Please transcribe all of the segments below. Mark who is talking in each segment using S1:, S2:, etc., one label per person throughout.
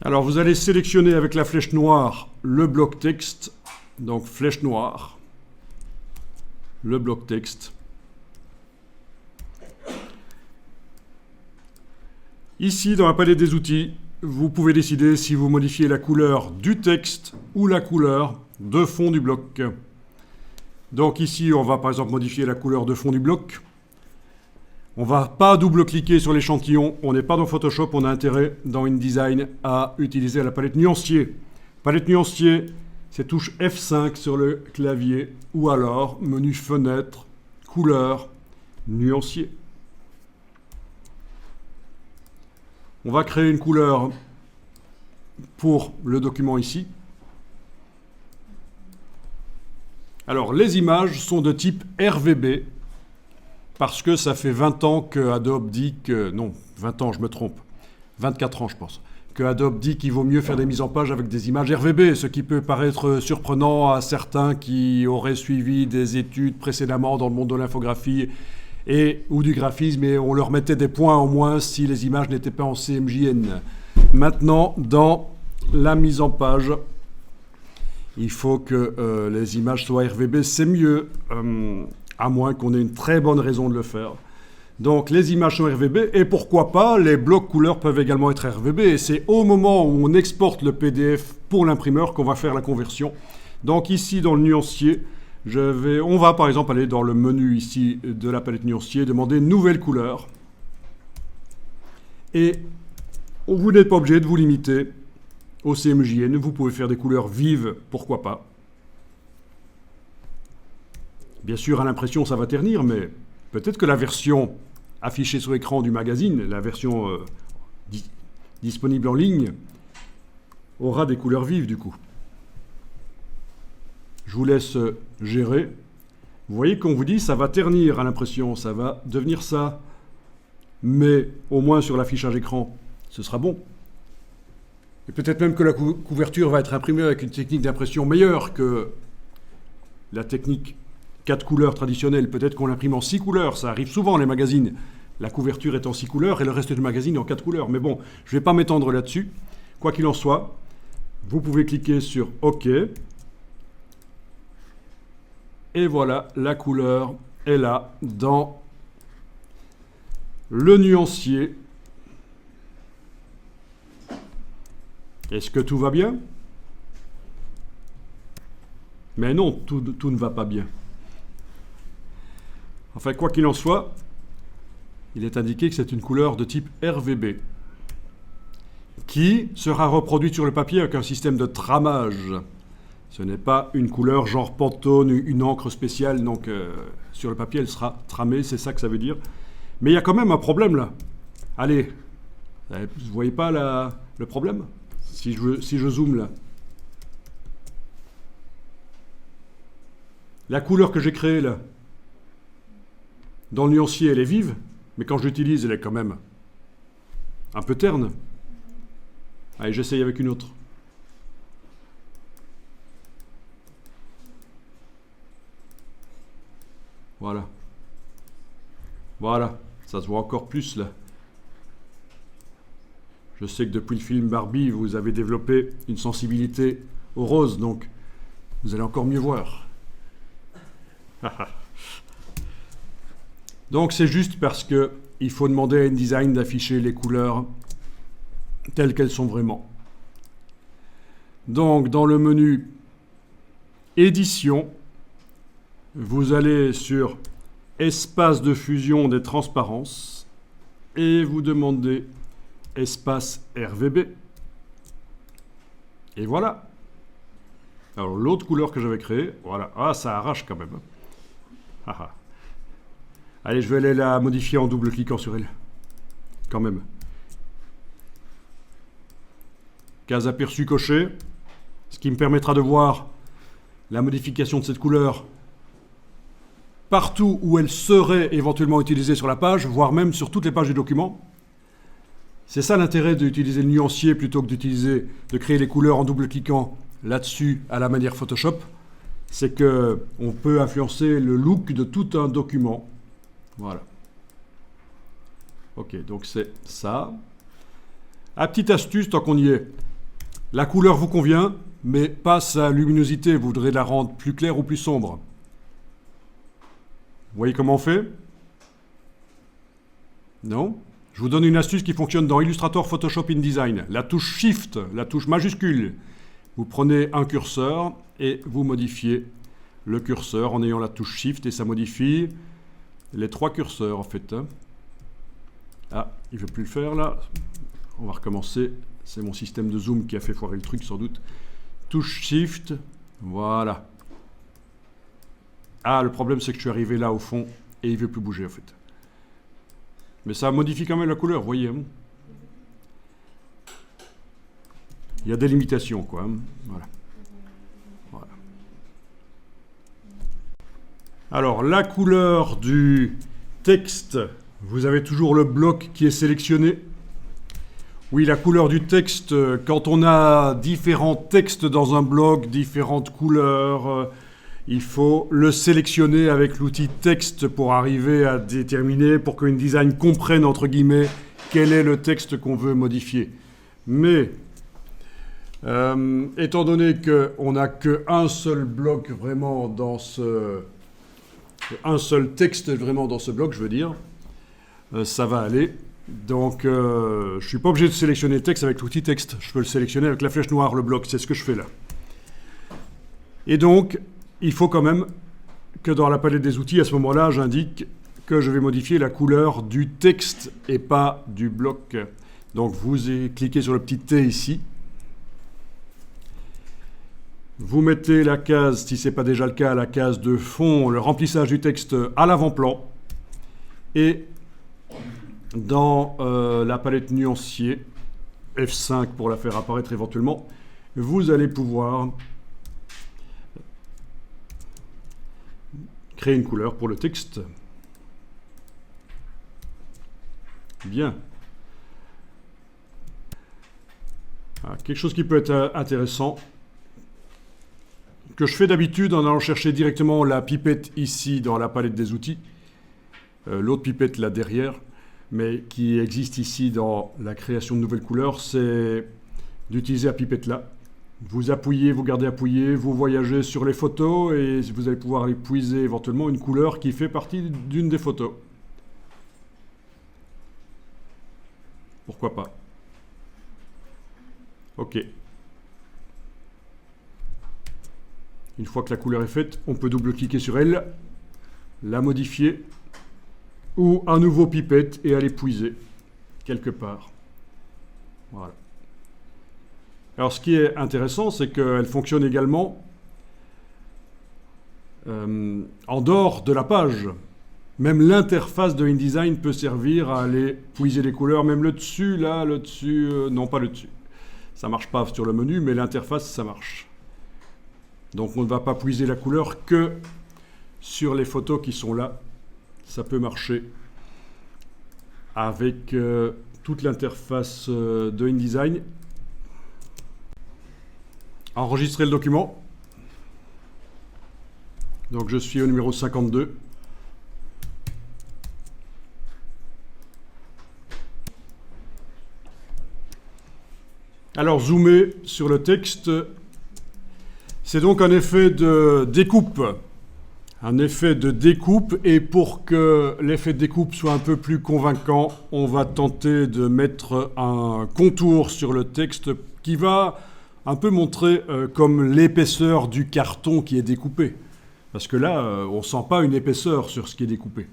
S1: Alors vous allez sélectionner avec la flèche noire le bloc texte, donc flèche noire, le bloc texte. Ici, dans la palette des outils, vous pouvez décider si vous modifiez la couleur du texte ou la couleur de fond du bloc. Donc ici, on va par exemple modifier la couleur de fond du bloc. On ne va pas double-cliquer sur l'échantillon, on n'est pas dans Photoshop, on a intérêt dans InDesign à utiliser la palette nuancier. Palette nuancier, c'est touche F5 sur le clavier ou alors menu fenêtre, couleur, nuancier. On va créer une couleur pour le document ici. Alors, les images sont de type RVB, parce que ça fait 20 ans que Adobe dit que... Non, 20 ans, je me trompe. 24 ans, je pense. Que Adobe dit qu'il vaut mieux faire des mises en page avec des images RVB, ce qui peut paraître surprenant à certains qui auraient suivi des études précédemment dans le monde de l'infographie ou du graphisme, et on leur mettait des points en moins si les images n'étaient pas en CMJN. Maintenant, dans la mise en page, il faut que les images soient RVB, c'est mieux, à moins qu'on ait une très bonne raison de le faire. Donc les images sont RVB, et pourquoi pas, les blocs couleurs peuvent également être RVB, et c'est au moment où on exporte le PDF pour l'imprimeur qu'on va faire la conversion. Donc ici, dans le nuancier, on va par exemple aller dans le menu ici de la palette nuancier, demander nouvelle couleur. Et vous n'êtes pas obligé de vous limiter au CMJN, vous pouvez faire des couleurs vives, pourquoi pas. Bien sûr, à l'impression, ça va ternir, mais peut-être que la version affichée sur l'écran du magazine, la version disponible en ligne, aura des couleurs vives du coup. Je vous laisse gérer. Vous voyez qu'on vous dit ça va ternir à l'impression, ça va devenir ça. Mais au moins sur l'affichage écran, ce sera bon. Et peut-être même que la couverture va être imprimée avec une technique d'impression meilleure que la technique 4 couleurs traditionnelle. Peut-être qu'on l'imprime en 6 couleurs, ça arrive souvent les magazines. La couverture est en 6 couleurs et le reste du magazine en 4 couleurs. Mais bon, je ne vais pas m'étendre là-dessus. Quoi qu'il en soit, vous pouvez cliquer sur OK. Et voilà, la couleur est là dans le nuancier. Est-ce que tout va bien? Mais non, tout ne va pas bien. Enfin, quoi qu'il en soit, il est indiqué que c'est une couleur de type RVB qui sera reproduite sur le papier avec un système de tramage. Ce n'est pas une couleur genre Pantone, une encre spéciale, donc sur le papier elle sera tramée, c'est ça que ça veut dire. Mais il y a quand même un problème là. Allez, vous voyez pas le problème? Si je zoome là. La couleur que j'ai créée là, dans le nuancier, elle est vive, mais quand je l'utilise, elle est quand même un peu terne. Allez, j'essaye avec une autre. Voilà. Voilà, ça se voit encore plus là. Je sais que depuis le film Barbie, vous avez développé une sensibilité au rose, donc vous allez encore mieux voir. Donc c'est juste parce qu'il faut demander à InDesign d'afficher les couleurs telles qu'elles sont vraiment. Donc dans le menu Édition, vous allez sur Espace de fusion des transparences et vous demandez Espace RVB. Et voilà. Alors l'autre couleur que j'avais créée, voilà. Ah, ça arrache quand même. Allez, je vais aller la modifier en double-cliquant sur elle. Quand même. Case aperçu coché. Ce qui me permettra de voir la modification de cette couleur partout où elle serait éventuellement utilisée sur la page, voire même sur toutes les pages du document. C'est ça l'intérêt d'utiliser le nuancier plutôt que de créer les couleurs en double-cliquant là-dessus à la manière Photoshop. C'est qu'on peut influencer le look de tout un document. Voilà. Ok, donc c'est ça. Ah, petite astuce, tant qu'on y est. La couleur vous convient, mais pas sa luminosité. Vous voudrez la rendre plus claire ou plus sombre. Vous voyez comment on fait? Non? Je vous donne une astuce qui fonctionne dans Illustrator, Photoshop, InDesign. La touche Shift, la touche majuscule. Vous prenez un curseur et vous modifiez le curseur en ayant la touche Shift et ça modifie les 3 curseurs en fait. Ah, il ne veut plus le faire là. On va recommencer. C'est mon système de zoom qui a fait foirer le truc sans doute. Touche Shift, voilà. Ah, le problème c'est que je suis arrivé là au fond et il ne veut plus bouger en fait. Mais ça modifie quand même la couleur, vous voyez. Il y a des limitations, quoi. Voilà. Voilà. Alors, la couleur du texte, vous avez toujours le bloc qui est sélectionné. Oui, la couleur du texte, quand on a différents textes dans un bloc, différentes couleurs, il faut le sélectionner avec l'outil texte pour arriver à déterminer, pour que InDesign comprenne, entre guillemets, quel est le texte qu'on veut modifier. Mais, étant donné qu'on n'a qu'un seul bloc vraiment dans ce... un seul texte vraiment dans ce bloc, je veux dire, ça va aller. Donc, je ne suis pas obligé de sélectionner le texte avec l'outil texte. Je peux le sélectionner avec la flèche noire, le bloc. C'est ce que je fais là. Et donc, il faut quand même que dans la palette des outils, à ce moment-là, j'indique que je vais modifier la couleur du texte et pas du bloc. Donc, vous cliquez sur le petit T ici. Vous mettez la case, si ce n'est pas déjà le cas, la case de fond, le remplissage du texte à l'avant-plan. Et dans la palette nuancier, F5 pour la faire apparaître éventuellement, vous allez pouvoir créer une couleur pour le texte. Bien. Ah, quelque chose qui peut être intéressant, que je fais d'habitude en allant chercher directement la pipette ici dans la palette des outils, l'autre pipette là derrière, mais qui existe ici dans la création de nouvelles couleurs, c'est d'utiliser la pipette là. Vous appuyez, vous gardez appuyé, vous voyagez sur les photos et vous allez pouvoir aller puiser éventuellement une couleur qui fait partie d'une des photos. Pourquoi pas? OK. Une fois que la couleur est faite, on peut double-cliquer sur elle, la modifier, ou un nouveau pipette et aller puiser quelque part. Voilà. Alors ce qui est intéressant, c'est qu'elle fonctionne également en dehors de la page. Même l'interface de InDesign peut servir à aller puiser les couleurs, même le dessus, là, le dessus, non pas le dessus. Ça ne marche pas sur le menu, mais l'interface, ça marche. Donc on ne va pas puiser la couleur que sur les photos qui sont là. Ça peut marcher avec toute l'interface de InDesign. Enregistrer le document. Donc je suis au numéro 52. Alors zoomer sur le texte. C'est donc un effet de découpe. Un effet de découpe, et pour que l'effet de découpe soit un peu plus convaincant, on va tenter de mettre un contour sur le texte qui va un peu montrer comme l'épaisseur du carton qui est découpé. Parce que là, on ne sent pas une épaisseur sur ce qui est découpé.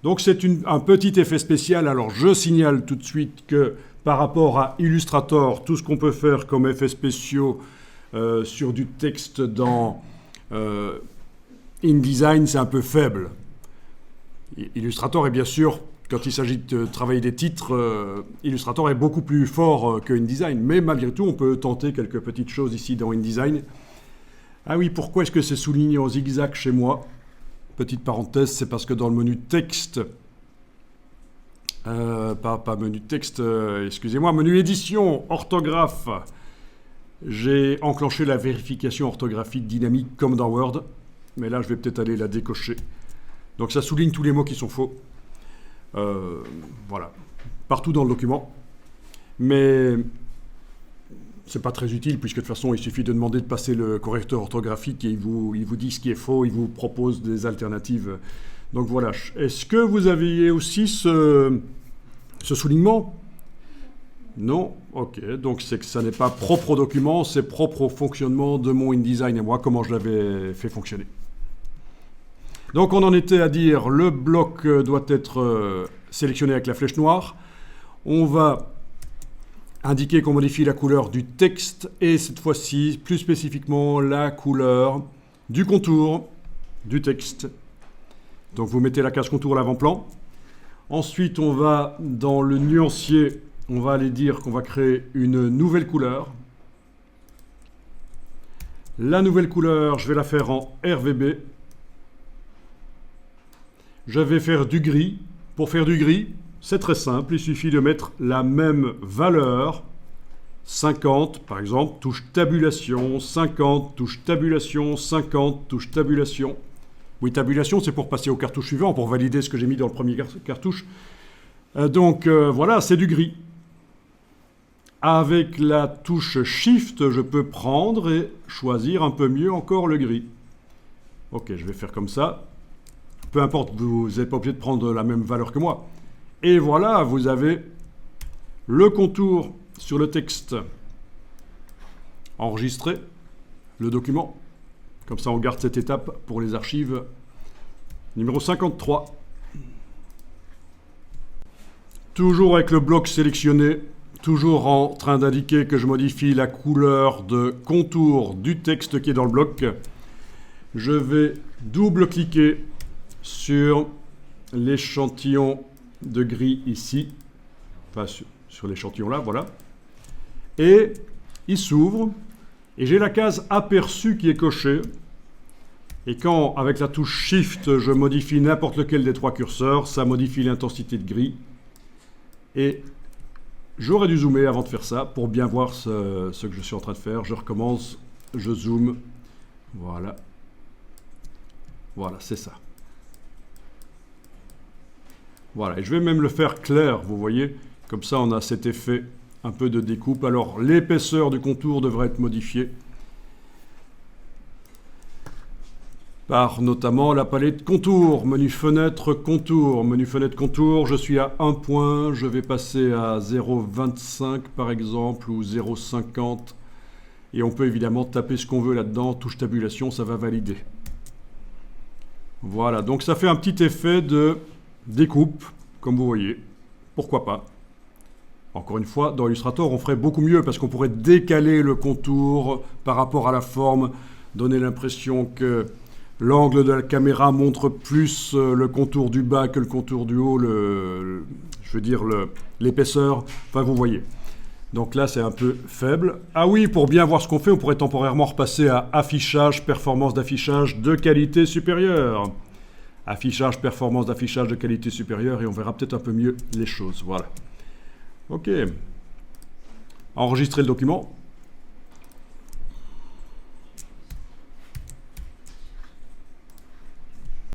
S1: Donc c'est un petit effet spécial. Alors je signale tout de suite que par rapport à Illustrator, tout ce qu'on peut faire comme effets spéciaux sur du texte dans InDesign, c'est un peu faible. Illustrator est bien sûr, quand il s'agit de travailler des titres, Illustrator est beaucoup plus fort que InDesign. Mais malgré tout, on peut tenter quelques petites choses ici dans InDesign. Ah oui, pourquoi est-ce que c'est souligné en zigzag chez moi? Petite parenthèse, c'est parce que dans le menu texte, pas menu texte, excusez-moi, menu édition, orthographe, j'ai enclenché la vérification orthographique dynamique comme dans Word. Mais là, je vais peut-être aller la décocher. Donc ça souligne tous les mots qui sont faux. Voilà. Partout dans le document. Mais c'est pas très utile, puisque de toute façon, il suffit de demander de passer le correcteur orthographique et il vous dit ce qui est faux, il vous propose des alternatives. Donc voilà. Est-ce que vous aviez aussi ce soulignement? Non? Ok. Donc c'est que ça n'est pas propre au document, c'est propre au fonctionnement de mon InDesign et moi, comment je l'avais fait fonctionner. Donc on en était à dire, le bloc doit être sélectionné avec la flèche noire. On va indiquer qu'on modifie la couleur du texte et cette fois-ci, plus spécifiquement, la couleur du contour du texte. Donc vous mettez la case contour à l'avant-plan. Ensuite, on va dans le nuancier, on va aller dire qu'on va créer une nouvelle couleur. La nouvelle couleur, je vais la faire en RVB. Je vais faire du gris. Pour faire du gris, c'est très simple, il suffit de mettre la même valeur, 50 par exemple, touche tabulation, 50, touche tabulation, 50, touche tabulation. Oui, tabulation, c'est pour passer au cartouche suivant, pour valider ce que j'ai mis dans le premier cartouche. Donc voilà, c'est du gris. Avec la touche Shift, je peux prendre et choisir un peu mieux encore le gris. Ok, je vais faire comme ça. Peu importe, vous n'êtes pas obligé de prendre la même valeur que moi. Et voilà, vous avez le contour sur le texte enregistré, le document. Comme ça, on garde cette étape pour les archives. Numéro 53. Toujours avec le bloc sélectionné, toujours en train d'indiquer que je modifie la couleur de contour du texte qui est dans le bloc. Je vais double-cliquer sur l'échantillon de gris ici. Enfin, sur l'échantillon là, voilà. Et il s'ouvre. Et j'ai la case aperçu qui est cochée. Et quand, avec la touche Shift, je modifie n'importe lequel des trois curseurs, ça modifie l'intensité de gris. Et j'aurais dû zoomer avant de faire ça pour bien voir ce que je suis en train de faire. Je recommence, je zoome. Voilà. Voilà, c'est ça. Voilà, et je vais même le faire clair, vous voyez. Comme ça, on a cet effet un peu de découpe. Alors, l'épaisseur du contour devrait être modifiée par notamment la palette contour, menu fenêtre contour. Menu fenêtre contour, je suis à 1 point, je vais passer à 0,25 par exemple, ou 0,50. Et on peut évidemment taper ce qu'on veut là-dedans, touche tabulation, ça va valider. Voilà, donc ça fait un petit effet de découpe, comme vous voyez. Pourquoi pas? Encore une fois, dans Illustrator, on ferait beaucoup mieux parce qu'on pourrait décaler le contour par rapport à la forme, donner l'impression que l'angle de la caméra montre plus le contour du bas que le contour du haut, je veux dire l'épaisseur. Enfin, vous voyez. Donc là, c'est un peu faible. Ah oui, pour bien voir ce qu'on fait, on pourrait temporairement repasser à affichage, performance d'affichage de qualité supérieure. Affichage, performance d'affichage de qualité supérieure et on verra peut-être un peu mieux les choses. Voilà. Ok. Enregistrer le document.